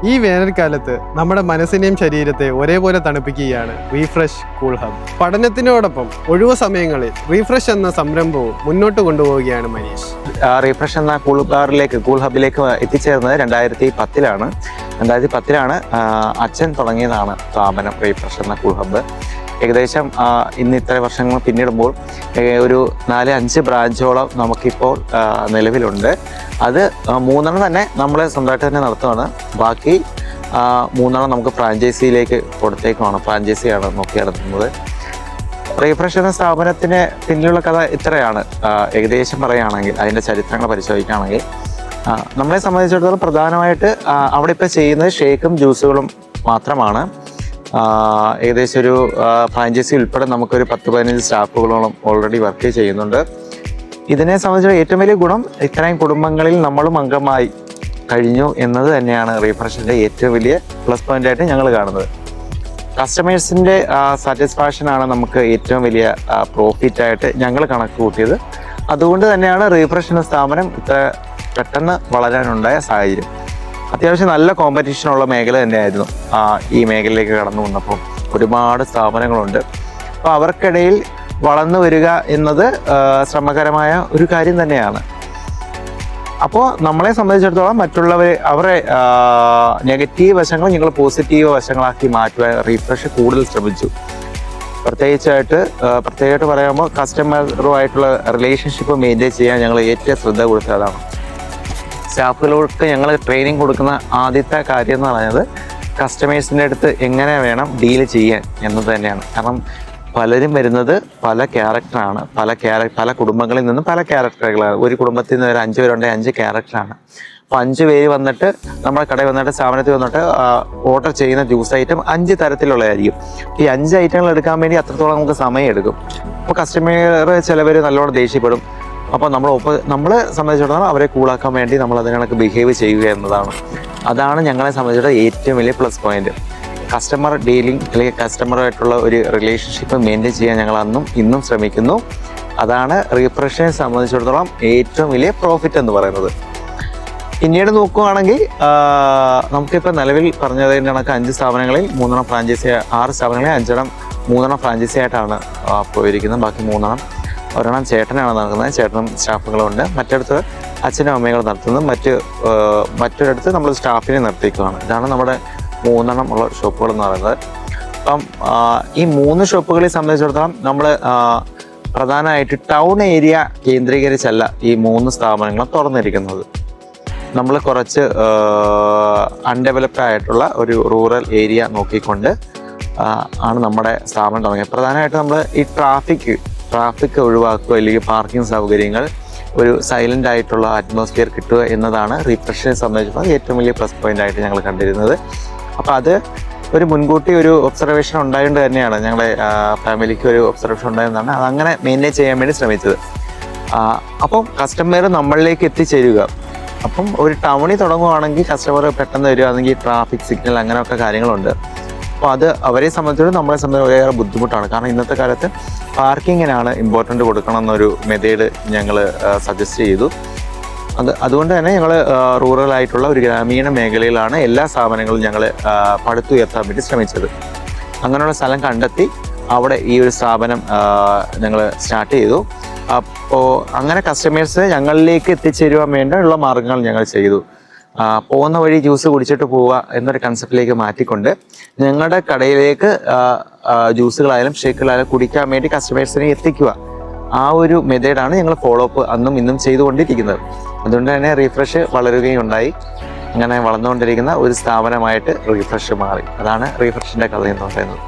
ഈ വേനൽക്കാലത്ത് നമ്മുടെ മനസ്സിനെയും ശരീരത്തെ ഒരേപോലെ തണുപ്പിക്കുകയാണ് റീഫ്രഷ് കൂൾ ഹബ്. പഠനത്തിനോടൊപ്പം ഒഴിവു സമയങ്ങളിൽ റീഫ്രഷ് എന്ന സംരംഭവും മുന്നോട്ട് കൊണ്ടുപോവുകയാണ് മനീഷ്. റീഫ്രഷ് എന്ന കൂൾ ഹബിലേക്ക് എത്തിച്ചേർന്നത് 2010-ലാണ്. 2010-ലാണ് അച്ഛൻ തുടങ്ങിയതാണ് സ്ഥാപനം റീഫ്രഷ് എന്ന കൂൾ ഹബ്. ഏകദേശം ഇന്ന് ഇത്ര വർഷങ്ങൾ പിന്നിടുമ്പോൾ ഒരു 4-5 ബ്രാഞ്ചോളം നമുക്കിപ്പോൾ നിലവിലുണ്ട്. അത് 3 തന്നെ നമ്മൾ സ്വന്തമായിട്ട് തന്നെ നടത്തുകയാണ്. ബാക്കി 3 നമുക്ക് ഫ്രാഞ്ചൈസിയിലേക്ക് കൊടുത്തേക്കുമാണ്. ഫ്രാഞ്ചൈസിയാണ് നോക്കി നടത്തുന്നത്. റീഫ്രഷ് എന്ന സ്ഥാപനത്തിന് പിന്നിലുള്ള കഥ ഇത്രയാണ്. ഏകദേശം പറയുകയാണെങ്കിൽ അതിൻ്റെ ചരിത്രങ്ങൾ പരിശോധിക്കുകയാണെങ്കിൽ നമ്മളെ സംബന്ധിച്ചിടത്തോളം പ്രധാനമായിട്ട് അവിടെ ഇപ്പോൾ ചെയ്യുന്നത് ഷേക്കും ജ്യൂസുകളും മാത്രമാണ്. ഏകദേശം ഒരു ഫ്രാഞ്ചൈസി ഉൾപ്പെടെ നമുക്കൊരു 10-15 സ്റ്റാഫുകളോളം ഓൾറെഡി വർക്ക് ചെയ്യുന്നുണ്ട്. ഇതിനെ സംബന്ധിച്ച് ഏറ്റവും വലിയ ഗുണം ഇത്രയും കുടുംബങ്ങളിൽ നമ്മളും അംഗമായി കഴിഞ്ഞു എന്നത് തന്നെയാണ് റീഫ്രഷിൻ്റെ ഏറ്റവും വലിയ പ്ലസ് പോയിൻ്റായിട്ട് ഞങ്ങൾ കാണുന്നത്. കസ്റ്റമേഴ്സിൻ്റെ സാറ്റിസ്ഫാക്ഷനാണ് നമുക്ക് ഏറ്റവും വലിയ പ്രോഫിറ്റായിട്ട് ഞങ്ങൾ കണക്ക് കൂട്ടിയത്. അതുകൊണ്ട് തന്നെയാണ് റീഫ്രഷ് എന്ന സ്ഥാപനം ഇത്ര പെട്ടെന്ന് വളരാനുണ്ടായ സാഹചര്യം. അത്യാവശ്യം നല്ല കോമ്പറ്റീഷനുള്ള മേഖല തന്നെയായിരുന്നു. ഈ മേഖലയിലേക്ക് കടന്നു വന്നപ്പോൾ ഒരുപാട് സ്ഥാപനങ്ങളുണ്ട്. അപ്പോൾ അവർക്കിടയിൽ വളർന്നു വരിക എന്നത് ശ്രമകരമായ ഒരു കാര്യം തന്നെയാണ്. അപ്പോൾ നമ്മളെ സംബന്ധിച്ചിടത്തോളം അവരെ നെഗറ്റീവ് വശങ്ങൾ ഞങ്ങൾ പോസിറ്റീവ് വശങ്ങളാക്കി മാറ്റുവാൻ റീഫ്രഷ് കൂടുതൽ ശ്രമിച്ചു. പ്രത്യേകമായിട്ട് പറയുമ്പോൾ കസ്റ്റമറുമായിട്ടുള്ള റിലേഷൻഷിപ്പ് മെയിൻറ്റെയിൻ ചെയ്യാൻ ഞങ്ങൾ ഏറ്റവും ശ്രദ്ധ കൊടുത്തതാണ്. സ്റ്റാഫുകൾക്ക് ഞങ്ങൾ ട്രെയിനിങ് കൊടുക്കുന്ന ആദ്യത്തെ കാര്യം എന്ന് പറയുന്നത് കസ്റ്റമേഴ്സിൻ്റെ അടുത്ത് എങ്ങനെ വേണം ഡീൽ ചെയ്യാൻ എന്നത് തന്നെയാണ്. കാരണം പലരും വരുന്നത് പല ക്യാരക്ടറാണ്. പല കുടുംബങ്ങളിൽ നിന്നും പല ക്യാരക്ടറുകളാണ്. ഒരു കുടുംബത്തിൽ നിന്ന് ഒരു 5 പേരുണ്ടെങ്കിൽ 5 ക്യാരക്ടറാണ്. അപ്പോൾ 5 പേര് വന്നിട്ട് നമ്മുടെ കടയിൽ വന്നിട്ട് സ്ഥാപനത്തിൽ വന്നിട്ട് ഓർഡർ ചെയ്യുന്ന ജ്യൂസ് ഐറ്റം 5 തരത്തിലുള്ളതായിരിക്കും. ഈ 5 ഐറ്റങ്ങൾ എടുക്കാൻ വേണ്ടി അത്രത്തോളം നമുക്ക് സമയം എടുക്കും. അപ്പോൾ കസ്റ്റമർ ചിലവർ നല്ലോണം ദേഷ്യപ്പെടും. അപ്പോൾ നമ്മളെ സംബന്ധിച്ചിടത്തോളം അവരെ കൂളാക്കാൻ വേണ്ടി നമ്മൾ അതിനൊക്കെ ബിഹേവ് ചെയ്യുക എന്നതാണ്. അതാണ് ഞങ്ങളെ സംബന്ധിച്ചിടത്തോളം ഏറ്റവും വലിയ പ്ലസ് പോയിന്റ്. കസ്റ്റമർ ഡീലിംഗ് അല്ലെങ്കിൽ കസ്റ്റമറുമായിട്ടുള്ള ഒരു റിലേഷൻഷിപ്പ് മെയിൻറ്റെയിൻ ചെയ്യാൻ ഞങ്ങൾ അന്നും ഇന്നും ശ്രമിക്കുന്നു. അതാണ് റീഫ്രഷിനെ സംബന്ധിച്ചിടത്തോളം ഏറ്റവും വലിയ പ്രോഫിറ്റ് എന്ന് പറയുന്നത്. പിന്നീട് നോക്കുകയാണെങ്കിൽ നമുക്കിപ്പോൾ നിലവിൽ പറഞ്ഞതിൻ്റെ കണക്ക് 5 സ്ഥാപനങ്ങളിൽ 3 ഫ്രാഞ്ചൈസി, 6 സ്ഥാപനങ്ങളിൽ 3 ഫ്രാഞ്ചൈസി ആയിട്ടാണ് പോയിരിക്കുന്നത്. ബാക്കി 3 ഒരെണ്ണം ചേട്ടനാണ് നടക്കുന്നത്. ചേട്ടനും സ്റ്റാഫുകളും ഉണ്ട്. മറ്റിടത്ത് അച്ഛനും അമ്മയും നടത്തുന്നത്. മറ്റൊരിടത്ത് നമ്മൾ സ്റ്റാഫിനെ നിർത്തിക്കുകയാണ്. ഇതാണ് നമ്മുടെ 3 ഉള്ള ഷോപ്പുകൾ എന്ന് പറയുന്നത്. അപ്പം ഈ 3 ഷോപ്പുകളെ സംബന്ധിച്ചിടത്തോളം നമ്മൾ പ്രധാനമായിട്ട് ടൗൺ ഏരിയ കേന്ദ്രീകരിച്ചല്ല ഈ 3 സ്ഥാപനങ്ങളും തുറന്നിരിക്കുന്നത്. നമ്മൾ കുറച്ച് അൺഡെവലപ്ഡ് ആയിട്ടുള്ള ഒരു റൂറൽ ഏരിയ നോക്കിക്കൊണ്ട് ആണ് നമ്മുടെ സ്ഥാപനം തുടങ്ങിയത്. പ്രധാനമായിട്ട് നമ്മൾ ഈ ട്രാഫിക് ഒഴിവാക്കുക, അല്ലെങ്കിൽ പാർക്കിംഗ് സൗകര്യങ്ങൾ, ഒരു സൈലൻ്റ് ആയിട്ടുള്ള അറ്റ്മോസ്ഫിയർ കിട്ടുക എന്നതാണ് റീഫ്രഷിനെ സംബന്ധിച്ചിടത്തോളം ഏറ്റവും വലിയ പ്ലസ് പോയിന്റ് ആയിട്ട് ഞങ്ങൾ കണ്ടിരുന്നത്. അപ്പോൾ അത് ഒരു മുൻകൂട്ടി ഒരു ഒബ്സർവേഷൻ ഉണ്ടായതുകൊണ്ട് തന്നെയാണ് ഞങ്ങളുടെ ഫാമിലിക്ക് ഒരു ഒബ്സർവേഷൻ ഉണ്ടായതാണ് അതങ്ങനെ മെയിൻറ്റെയിൻ ചെയ്യാൻ വേണ്ടി ശ്രമിച്ചത്. അപ്പം കസ്റ്റമർ നമ്മളിലേക്ക് എത്തിച്ചേരുക. അപ്പം ഒരു ടൗണിൽ തുടങ്ങുകയാണെങ്കിൽ കസ്റ്റമർ പെട്ടെന്ന് വരികയാണെങ്കിൽ ട്രാഫിക് സിഗ്നൽ അങ്ങനെയൊക്കെ കാര്യങ്ങളുണ്ട്. അപ്പോൾ അത് അവരെ സംബന്ധിച്ചിടത്തോളം നമ്മളെ സംബന്ധിച്ച് വളരെ ബുദ്ധിമുട്ടാണ്. കാരണം ഇന്നത്തെ കാലത്ത് പാർക്കിങ്ങിനാണ് ഇമ്പോർട്ടൻ്റ് കൊടുക്കണം എന്നൊരു മെത്തേഡ് ഞങ്ങൾ സജസ്റ്റ് ചെയ്തു. അതുകൊണ്ട് തന്നെ ഞങ്ങൾ റൂറലായിട്ടുള്ള ഒരു ഗ്രാമീണ മേഖലയിലാണ് എല്ലാ സ്ഥാപനങ്ങളും ഞങ്ങൾ പടുത്തുയർത്താൻ വേണ്ടി ശ്രമിച്ചത്. അങ്ങനെയുള്ള സ്ഥലം കണ്ടെത്തി അവിടെ ഈ ഒരു സ്ഥാപനം ഞങ്ങൾ സ്റ്റാർട്ട് ചെയ്തു. അപ്പോൾ അങ്ങനെ കസ്റ്റമേഴ്സ് ഞങ്ങളിലേക്ക് എത്തിച്ചേരുവാൻ വേണ്ടിയുള്ള മാർഗങ്ങൾ ഞങ്ങൾ ചെയ്തു. പോകുന്ന വഴി ജ്യൂസ് കുടിച്ചിട്ട് പോവുക എന്നൊരു കൺസെപ്റ്റിലേക്ക് മാറ്റിക്കൊണ്ട് ഞങ്ങളുടെ കടയിലേക്ക് ജ്യൂസുകളായാലും ഷേക്കുകളായാലും കുടിക്കാൻ വേണ്ടി കസ്റ്റമേഴ്സിനെ എത്തിക്കുക. ആ ഒരു മെത്തേഡാണ് ഞങ്ങൾ ഫോളോ അപ്പ് അന്നും ഇന്നും ചെയ്തുകൊണ്ടിരിക്കുന്നത്. അതുകൊണ്ട് തന്നെ റീഫ്രഷ് വളരുകയുണ്ടായി. അങ്ങനെ വളർന്നുകൊണ്ടിരിക്കുന്ന ഒരു സ്ഥാപനമായിട്ട് റീഫ്രഷ് മാറി. അതാണ് റീഫ്രഷിൻ്റെ കഥ എന്ന് പറയുന്നത്.